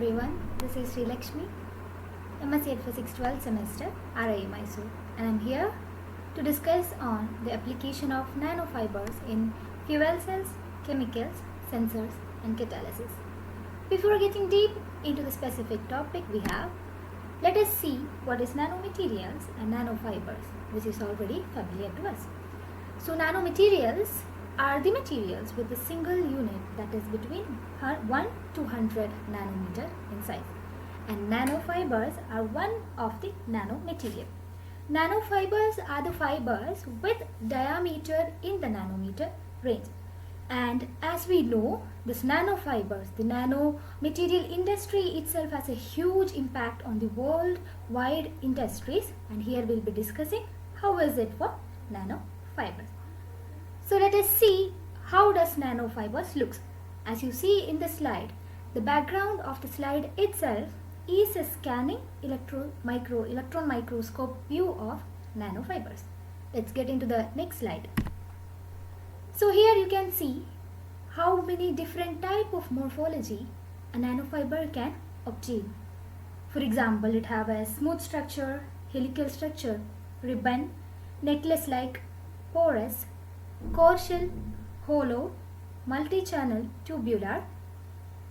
everyone, this is Sreelakshmi, MSc.Ed Physics 12th semester, RIE Mysore, and I'm here to discuss on the application of nanofibers in fuel cells, chemicals, sensors and catalysis. Before getting deep into the specific topic let us see what is nanomaterials and nanofibers, which is already familiar to us. So nanomaterials are the materials with a single unit that is between 1 to 100 nanometer in size, and nanofibers are one of the nanomaterial. Nanofibers are the fibers with diameter in the nanometer range, and as we know, this nanofibers, the nanomaterial industry itself has a huge impact on the worldwide industries, and here we'll be discussing how is it for nanofibers. So let us see how does nanofibers looks. As you see in the slide, the background of the slide itself is a scanning electron microscope view of nanofibers. Let's get into the next slide. So here you can see how many different type of morphology a nanofiber can obtain. For example, it have a smooth structure, helical structure, ribbon, necklace-like, porous, core shell, hollow, multi-channel, tubular,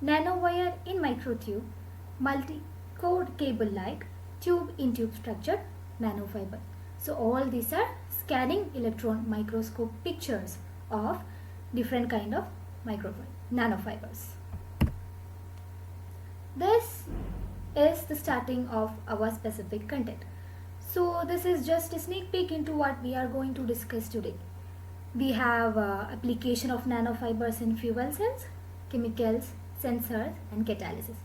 nanowire in microtube, multi-core cable-like, tube-in-tube structure, nanofiber. So all these are scanning electron microscope pictures of different kind of nanofibers. This is the starting of our specific content. So this is just a sneak peek into what we are going to discuss today. We have application of nanofibers in fuel cells, chemicals, sensors and catalysis.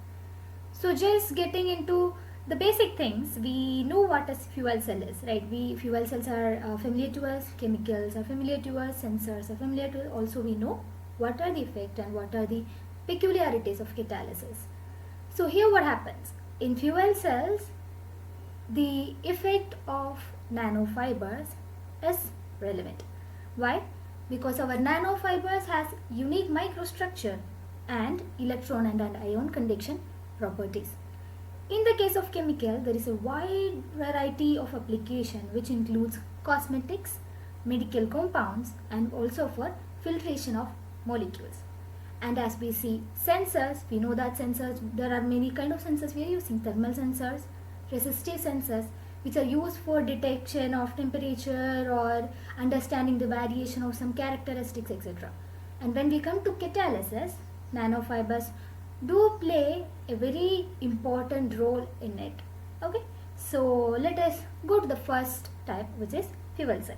So just getting into the basic things, we know what a fuel cell is, right? Fuel cells are familiar to us, chemicals are familiar to us, sensors are familiar to us. Also we know what are the effect and what are the peculiarities of catalysis. So here what happens? In fuel cells, the effect of nanofibers is relevant. Why? Because our nanofibers has unique microstructure and electron and ion conduction properties. In the case of chemical, there is a wide variety of application which includes cosmetics, medical compounds and also for filtration of molecules. And as we see sensors, we know that sensors, there are many kind of sensors we are using: thermal sensors, resistive sensors, which are used for detection of temperature or understanding the variation of some characteristics, etc. And when we come to catalysis, nanofibers do play a very important role in it. Okay, so let us go to the first type, which is fuel cell.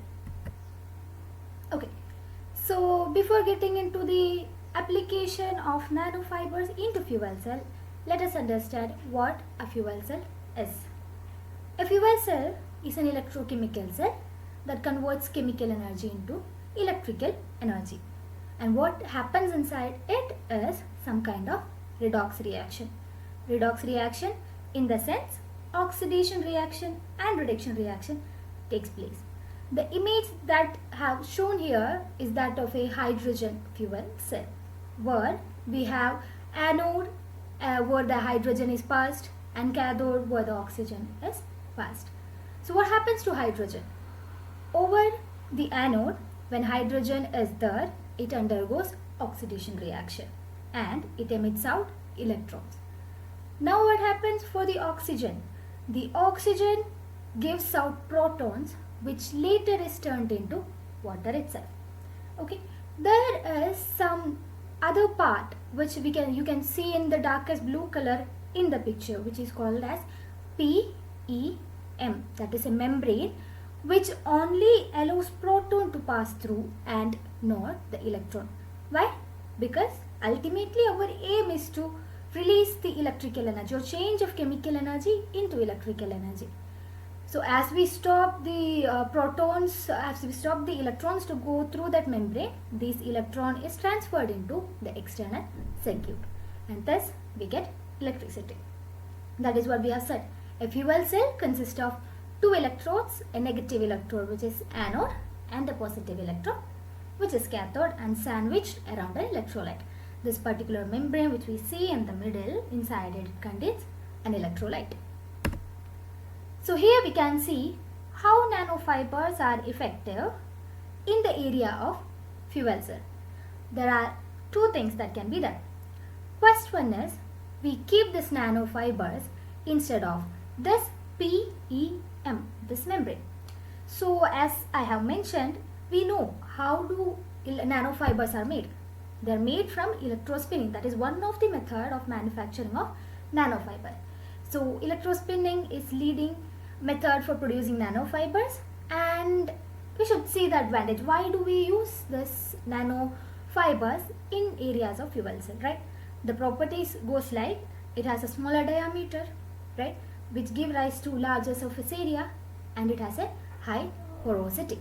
Okay, so before getting into the application of nanofibers into fuel cell, let us understand what a fuel cell is. A fuel cell is an electrochemical cell that converts chemical energy into electrical energy. And what happens inside it is some kind of redox reaction. Redox reaction in the sense oxidation reaction and reduction reaction takes place. The image that have shown here is that of a hydrogen fuel cell, where we have anode where the hydrogen is passed and cathode where the oxygen is passed. So what happens to hydrogen? Over the anode, when hydrogen is there, it undergoes oxidation reaction and it emits out electrons. Now what happens for the oxygen? The oxygen gives out protons, which later is turned into water itself. Okay, there is some other part which you can see in the darkest blue color in the picture, which is called as PEM, that is a membrane which only allows proton to pass through and not the electron. Why? Because ultimately our aim is to release the electrical energy or change of chemical energy into electrical energy. So as we stop the as we stop the electrons to go through that membrane, this electron is transferred into the external circuit and thus we get electricity. That is what we have said. A fuel cell consists of two electrodes, a negative electrode which is anode and a positive electrode which is cathode, and sandwiched around an electrolyte. this particular membrane which we see in the middle, inside it contains an electrolyte. So here we can see how nanofibers are effective in the area of fuel cell. There are two things that can be done. First one is we keep this nanofibers instead of this PEM, this membrane. So as I have mentioned, we know how do nanofibers are made. They are made from electrospinning. That is one of the method of manufacturing of nanofiber. So electrospinning is leading method for producing nanofibers, and we should see the advantage. Why do we use this nanofibers in areas of fuel cell, right? The properties goes like it has a smaller diameter, right, which give rise to larger surface area, and it has a high porosity.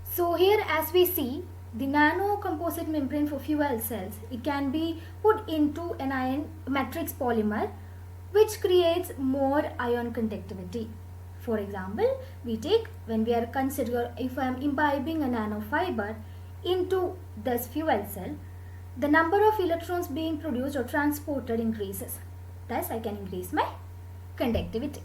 So here as we see the nano composite membrane for fuel cells, it can be put into an ion matrix polymer which creates more ion conductivity. For example, we take when we are consider if I am imbibing a nanofiber into this fuel cell, the number of electrons being produced or transported increases. Thus, I can increase my conductivity.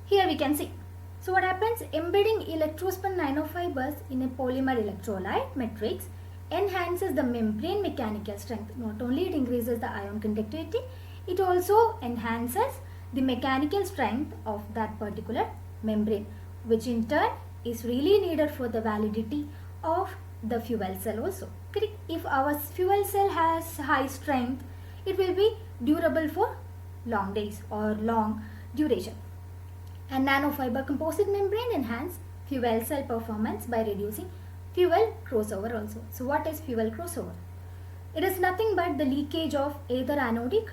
Here we can see. So what happens? Embedding electrospun nanofibers in a polymer electrolyte matrix enhances the membrane mechanical strength. Not only it increases the ion conductivity, it also enhances the mechanical strength of that particular membrane, which in turn is really needed for the validity of the fuel cell also. Correct? If our fuel cell has high strength, it will be durable for long days or long duration. And nanofiber composite membrane enhance fuel cell performance by reducing fuel crossover also. So what is fuel crossover? It is nothing but the leakage of either anodic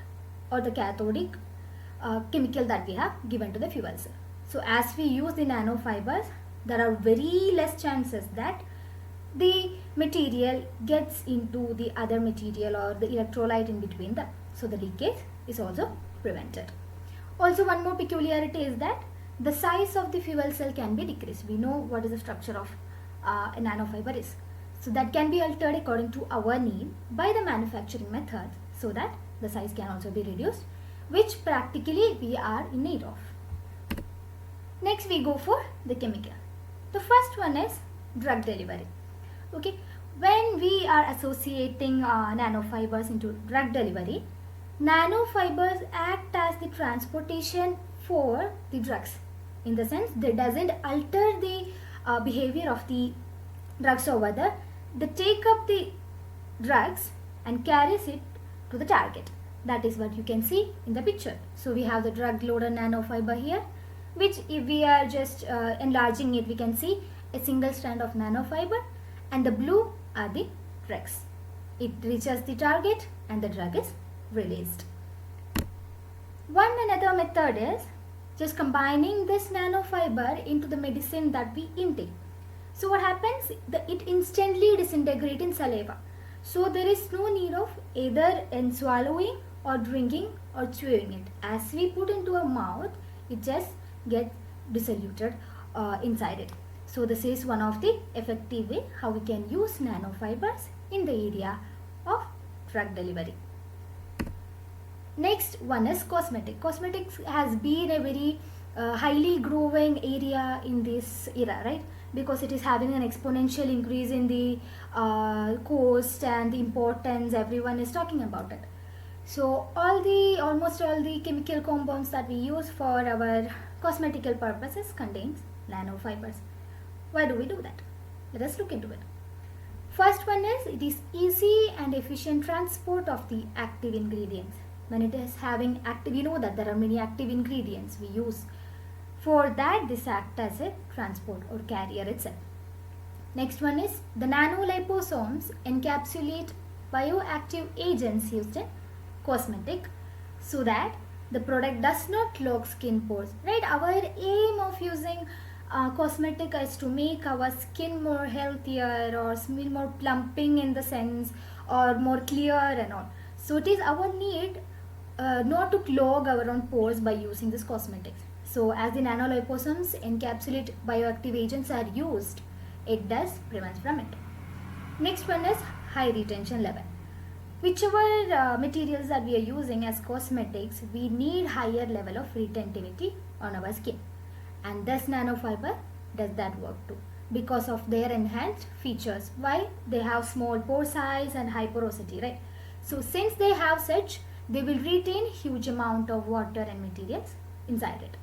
or the cathodic chemical that we have given to the fuel cell. So as we use the nanofibers, there are very less chances that the material gets into the other material or the electrolyte in between them. So the leakage is also prevented. Also one more peculiarity is that the size of the fuel cell can be decreased. We know what is the structure of a nanofiber is. So that can be altered according to our need by the manufacturing methods, so that the size can also be reduced, which practically we are in need of. Next we go for the chemical. The first one is drug delivery. Okay, when we are associating nanofibers into drug delivery, nanofibers act as the transportation for the drugs. In the sense, they doesn't alter the behavior of the drugs over there. They take up the drugs and carries it to the target. That is what you can see in the picture. So we have the drug loaded nanofiber here, which if we are just enlarging it, we can see a single strand of nanofiber, and the blue are the drugs. It reaches the target and the drug is released. One another method is just combining this nanofiber into the medicine that we intake. So what happens? It instantly disintegrates in saliva. So there is no need of either in swallowing or drinking or chewing it. As we put into our mouth, it just gets dissoluted inside it. So this is one of the effective way how we can use nanofibers in the area of drug delivery. Next one is cosmetic. Cosmetics has been a very highly growing area in this era, right? Because it is having an exponential increase in the cost and the importance. Everyone is talking about it. So almost all the chemical compounds that we use for our cosmetical purposes contains nanofibers. Why do we do that? Let us look into it. First one is it is easy and efficient transport of the active ingredients. When it is having active, you know that there are many active ingredients we use. For that, this acts as a transport or carrier itself. Next one is the nanoliposomes encapsulate bioactive agents used in cosmetic, so that the product does not clog skin pores, right? Our aim of using cosmetic is to make our skin more healthier or smell more plumping in the sense, or more clear and all. So it is our need not to clog our own pores by using this cosmetics. So as the nanoliposomes encapsulate bioactive agents are used, it does prevent from it. Next one is high retention level. Whichever materials that we are using as cosmetics, we need higher level of retentivity on our skin, and this nanofiber does that work too because of their enhanced features. Why? They have small pore size and high porosity, right? So since they have such, they will retain huge amount of water and materials inside it.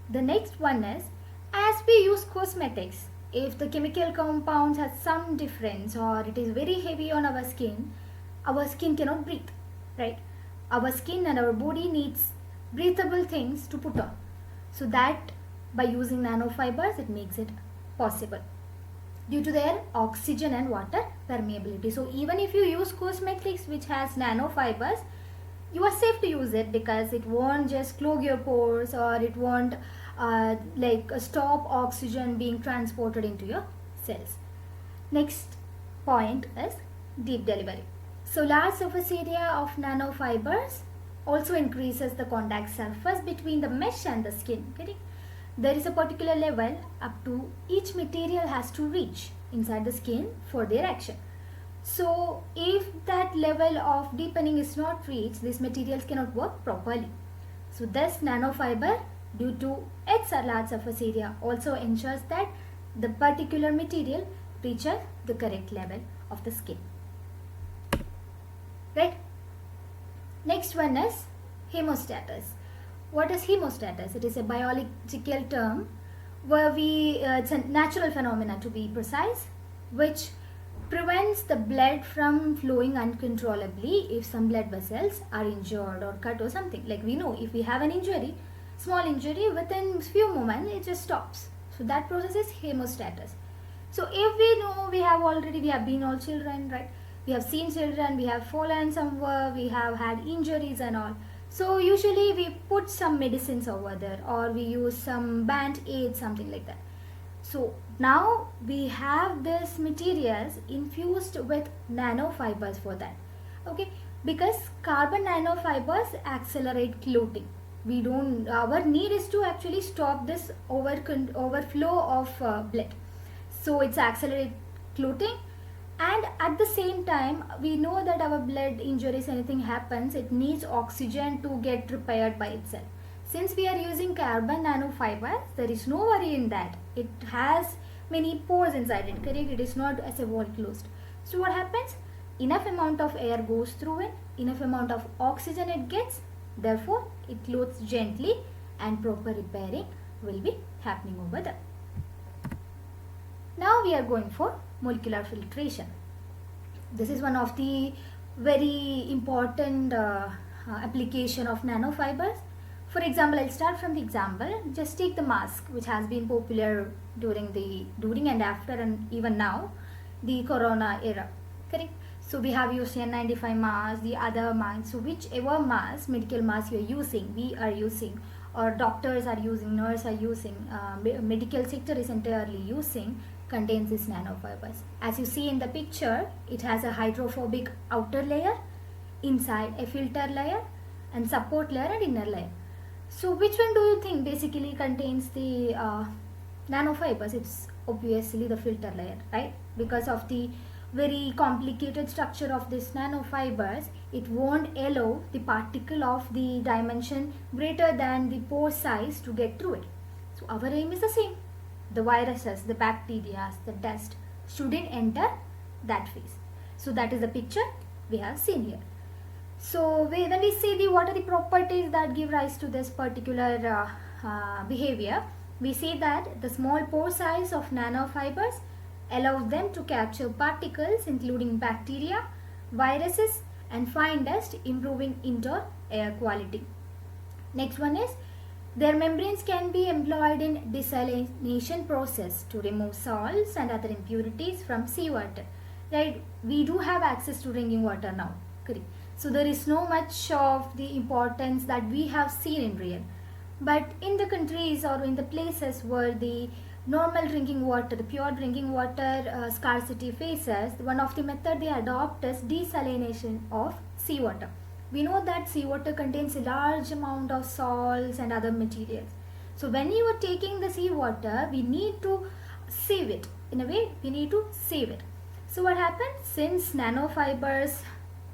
The next one is, as we use cosmetics, if the chemical compounds has some difference or it is very heavy on our skin cannot breathe, right? Our skin and our body needs breathable things to put on. So that by using nanofibers, it makes it possible due to their oxygen and water permeability. So even if you use cosmetics which has nanofibers, you are safe to use it because it won't just clog your pores or it won't stop oxygen being transported into your cells. Next point is deep delivery. So large surface area of nanofibers also increases the contact surface between the mesh and the skin. Correct? There is a particular level up to each material has to reach inside the skin for their action. So if that level of deepening is not reached, these materials cannot work properly. So this nanofiber, due to its large surface area, also ensures that the particular material reaches the correct level of the skin. Right? Next one is hemostasis. What is hemostasis? It is a biological term where it's a natural phenomena to be precise, which prevents the blood from flowing uncontrollably if some blood vessels are injured or cut or something. Like we know, if we have an injury, small injury, within few moments it just stops. So that process is hemostasis. So if we know we have been all children, right? We have seen children, we have fallen somewhere, we have had injuries and all. So usually we put some medicines over there or we use some band-aid, something like that. So now we have these materials infused with nanofibers for that. Okay, because carbon nanofibers accelerate clotting. Our need is to actually stop this overflow of blood. So it's accelerate clotting. And at the same time, we know that our blood injuries, anything happens, it needs oxygen to get repaired by itself. Since we are using carbon nanofibers, there is no worry in that. It has many pores inside it, correct? It is not as a wall closed. So what happens? Enough amount of air goes through it, enough amount of oxygen it gets, therefore it clothes gently and proper repairing will be happening over there. Now we are going for molecular filtration. This is one of the very important application of nanofibers. For example, I'll start from the example. Just take the mask, which has been popular during and after and even now, the corona era. Correct? So we have used N95 mask, the other mask. So whichever mask, medical mask you are using, we are using, or doctors are using, nurses are using, medical sector is entirely using, contains these nanofibers. As you see in the picture, it has a hydrophobic outer layer, inside a filter layer, and support layer and inner layer. So which one do you think basically contains the nanofibers? It's obviously the filter layer, right? Because of the very complicated structure of this nanofibers, it won't allow the particle of the dimension greater than the pore size to get through it. So our aim is the same. The viruses, the bacteria, the dust shouldn't enter that phase. So that is the picture we have seen here. So when we see what are the properties that give rise to this particular behavior, we see that the small pore size of nanofibers allows them to capture particles including bacteria, viruses and fine dust, improving indoor air quality. Next one is, their membranes can be employed in desalination process to remove salts and other impurities from seawater. Right? We do have access to drinking water now. Correct? So there is no much of the importance that we have seen in real. But in the countries or in the places where the normal drinking water, the pure drinking water scarcity faces, one of the method they adopt is desalination of seawater. We know that seawater contains a large amount of salts and other materials. So when you are taking the seawater, we need to save it. In a way, we need to save it. So what happens, since nanofibers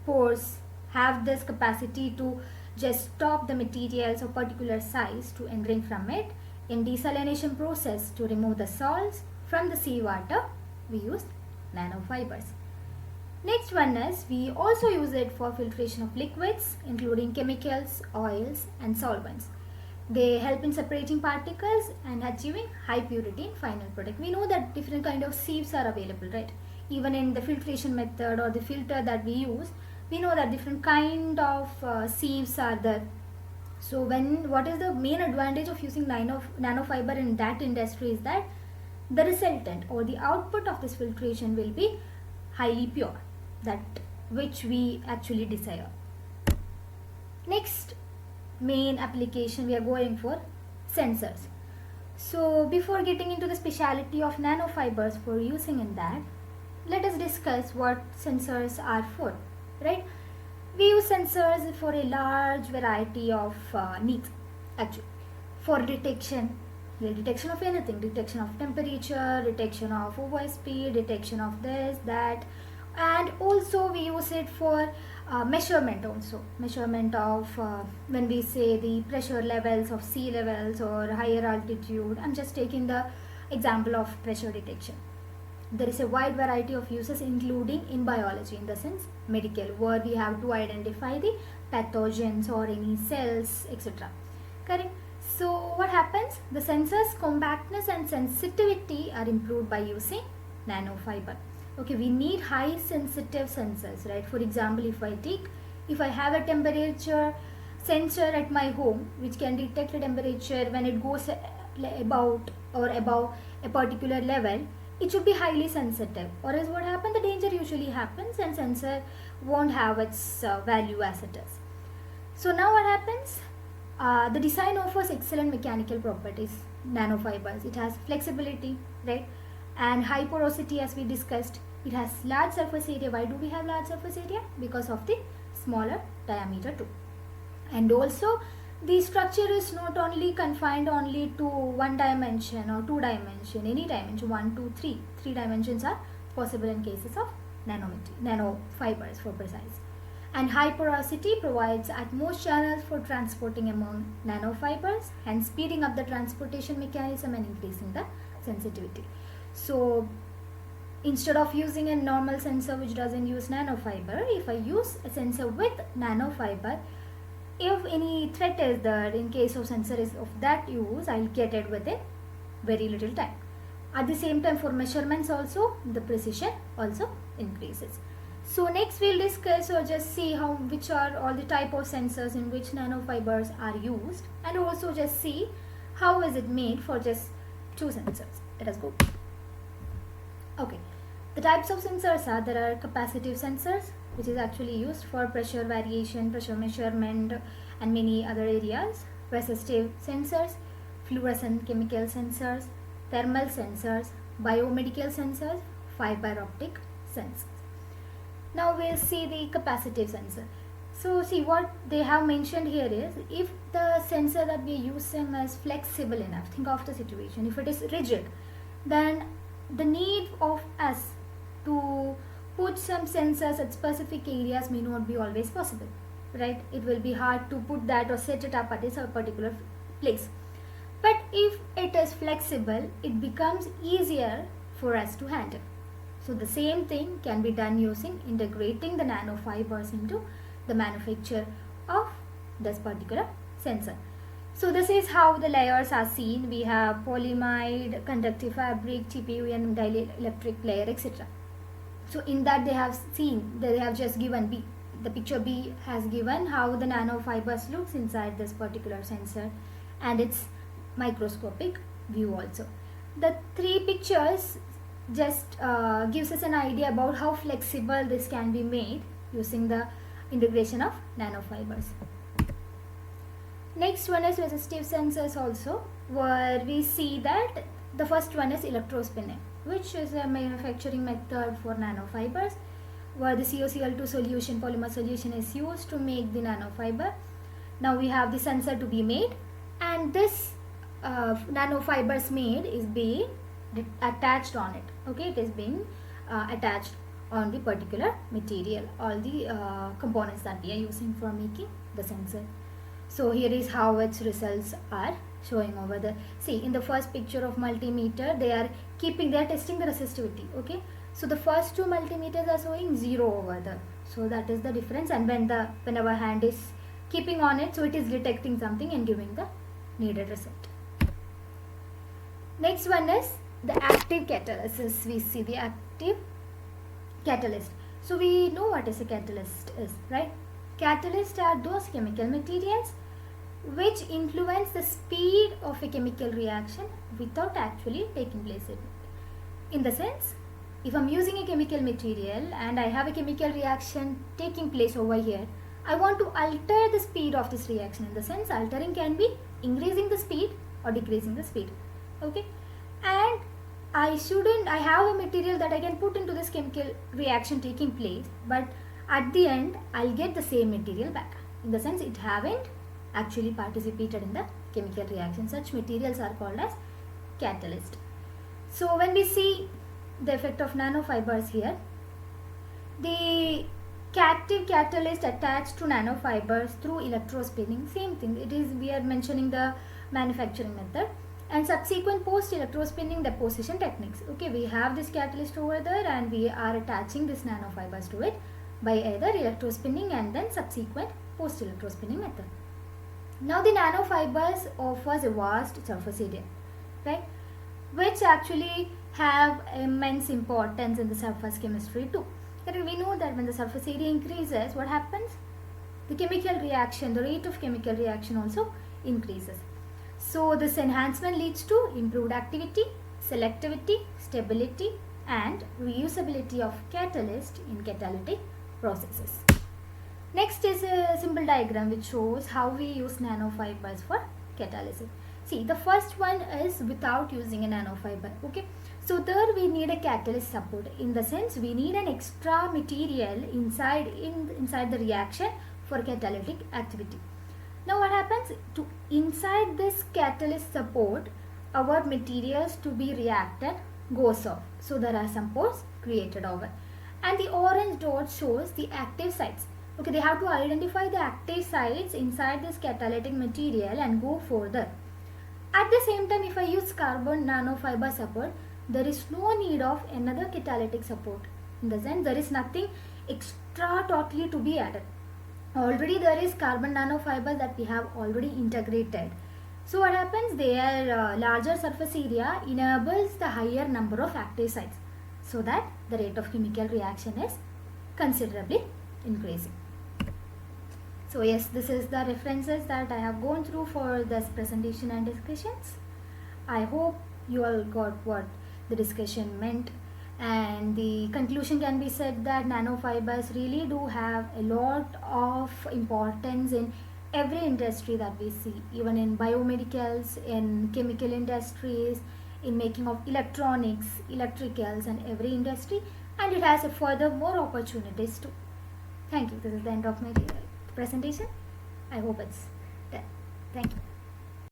pores have this capacity to just stop the materials of particular size to entering from it, in desalination process to remove the salts from the seawater, we use nanofibers. Next one is, we also use it for filtration of liquids including chemicals, oils and solvents. They help in separating particles and achieving high purity in final product. We know that different kind of sieves are available, right? Even in the filtration method or the filter that we use, we know that different kind of sieves are there. So what is the main advantage of using nanofiber in that industry is that the resultant or the output of this filtration will be highly pure, that which we actually desire. Next main application we are going for, sensors. So before getting into the speciality of nanofibers for using in that, let us discuss what sensors are for, right? We use sensors for a large variety of needs actually. For detection of anything, detection of temperature, detection of overspeed, detection of this, that, and also we use it for measurement also. Measurement of when we say the pressure levels of sea levels or higher altitude. I'm just taking the example of pressure detection. There is a wide variety of uses including in biology, in the sense medical, where we have to identify the pathogens or any cells, etc. Correct? So what happens? The sensor's compactness and sensitivity are improved by using nanofiber. Okay, we need high sensitive sensors, right? For example, if I have a temperature sensor at my home which can detect the temperature when it goes about a particular level, it should be highly sensitive, or else what happens, the danger usually happens and sensor won't have its value as it is. So now what happens, the design offers excellent mechanical properties, nanofibers. It has flexibility, right, and high porosity as we discussed. It has large surface area. Why do we have large surface area? Because of the smaller diameter too. And also the structure is not only confined only to one dimension or two dimension, any dimension, 1, 2, 3. 3 dimensions are possible in cases of nanofibers for precise. And high porosity provides utmost channels for transporting among nanofibers and speeding up the transportation mechanism and increasing the sensitivity. So instead of using a normal sensor which doesn't use nanofiber, if I use a sensor with nanofiber, if any threat is there, in case of sensor is of that use, I'll get it within very little time. At the same time, for measurements also, the precision also increases. So next we'll discuss or just see which are all the type of sensors in which nanofibers are used, and also just see how is it made for just 2 sensors. Let us go. Okay, the types of sensors are, there are capacitive sensors, which is actually used for pressure variation, pressure measurement and many other areas. Resistive sensors, fluorescent chemical sensors, thermal sensors, biomedical sensors, fiber optic sensors. Now we'll see the capacitive sensor. So see what they have mentioned here is, if the sensor that we are using is flexible enough, think of the situation, if it is rigid, then the need of us to put some sensors at specific areas may not be always possible, right? It will be hard to put that or set it up at a particular place. But if it is flexible, it becomes easier for us to handle. So the same thing can be done using integrating the nanofibers into the manufacture of this particular sensor. So this is how the layers are seen. We have polyimide, conductive fabric, TPU and dielectric layer, etc. So in that they have just given B. The picture B has given how the nanofibers looks inside this particular sensor and its microscopic view also. The 3 pictures just gives us an idea about how flexible this can be made using the integration of nanofibers. Next one is resistive sensors also, where we see that the first one is electrospinning, which is a manufacturing method for nanofibers, where the COCl2 solution, polymer solution is used to make the nanofiber. Now we have the sensor to be made, and this nanofibers made is being attached on it. Okay, it is being attached on the particular material, all the components that we are using for making the sensor. So here is how its results are showing over the, see in the first picture of multimeter, they are testing the resistivity. Okay, so the first two multimeters are showing 0 over there, so that is the difference. And when our hand is keeping on it, so it is detecting something and giving the needed result. Next one is the active catalysis. We see the active catalyst. So we know what is a catalyst is, right? Catalysts are those chemical materials which influence the speed of a chemical reaction without actually taking place in it. In the sense, if I'm using a chemical material and I have a chemical reaction taking place over here, I want to alter the speed of this reaction. In the sense, altering can be increasing the speed or decreasing the speed. Okay, and I have a material that I can put into this chemical reaction taking place, but at the end I'll get the same material back. In the sense, it haven't actually participated in the chemical reaction. Such materials are called as catalyst. So when we see the effect of nanofibers here, the captive catalyst attached to nanofibers through electrospinning, same thing, it is, we are mentioning the manufacturing method, and subsequent post electrospinning deposition techniques. Okay, we have this catalyst over there and we are attaching this nanofibers to it by either electrospinning and then subsequent post electrospinning method. Now the nanofibers offers a vast surface area, right, which actually have immense importance in the surface chemistry too. And we know that when the surface area increases, what happens? The chemical reaction, the rate of chemical reaction also increases. So this enhancement leads to improved activity, selectivity, stability and reusability of catalyst in catalytic processes. Next is a simple diagram which shows how we use nanofibers for catalysis. See, the first one is without using a nanofiber. Okay, so there we need a catalyst support. In the sense, we need an extra material inside the reaction for catalytic activity. Now what happens? To inside this catalyst support, our materials to be reacted goes off. So there are some pores created over. And the orange dot shows the active sites. Okay, they have to identify the active sites inside this catalytic material and go further. At the same time, if I use carbon nanofiber support, there is no need of another catalytic support. In the sense, there is nothing extra totally to be added. Already there is carbon nanofiber that we have already integrated. So what happens? Their larger surface area enables the higher number of active sites, so that the rate of chemical reaction is considerably increasing. So yes, this is the references that I have gone through for this presentation and discussions. I hope you all got what the discussion meant, and the conclusion can be said that nanofibers really do have a lot of importance in every industry that we see, even in biomedicals, in chemical industries, in making of electronics, electricals and every industry, and it has a further more opportunities too. Thank you. This is the end of my presentation. I hope it's done. Thank you.